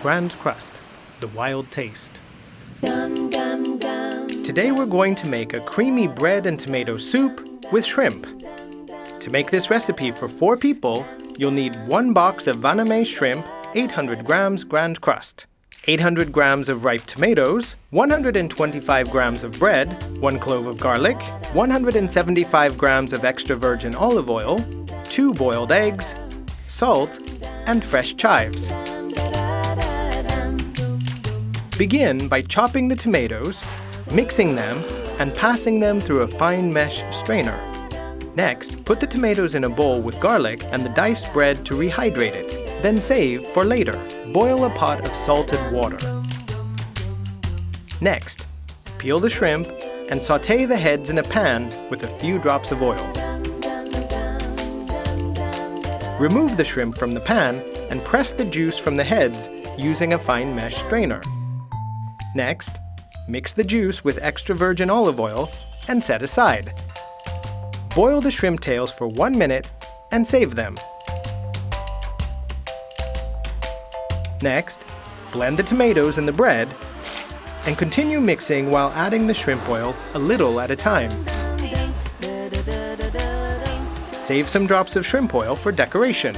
Grand Krust, the wild taste. Today we're going to make a creamy bread and tomato soup with shrimp. To make this recipe for 4 people, you'll need 1 box of vannamei shrimp, 800 grams Grand Krust, 800 grams of ripe tomatoes, 125 grams of bread, 1 clove of garlic, 175 grams of extra virgin olive oil, 2 boiled eggs, salt, and fresh chives. Begin by chopping the tomatoes, mixing them, and passing them through a fine mesh strainer. Next, put the tomatoes in a bowl with garlic and the diced bread to rehydrate it. Then save for later. Boil a pot of salted water. Next, peel the shrimp and sauté the heads in a pan with a few drops of oil. Remove the shrimp from the pan and press the juice from the heads using a fine mesh strainer. Next, mix the juice with extra virgin olive oil and set aside. Boil the shrimp tails for 1 minute and save them. Next, blend the tomatoes and the bread and continue mixing while adding the shrimp oil a little at a time. Save some drops of shrimp oil for decoration.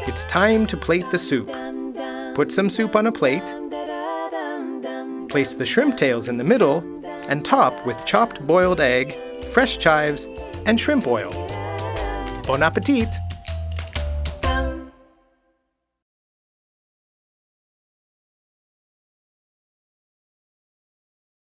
It's time to plate the soup. Put some soup on a plate. Place the shrimp tails in the middle and top with chopped boiled egg, fresh chives, and shrimp oil. Bon appetit!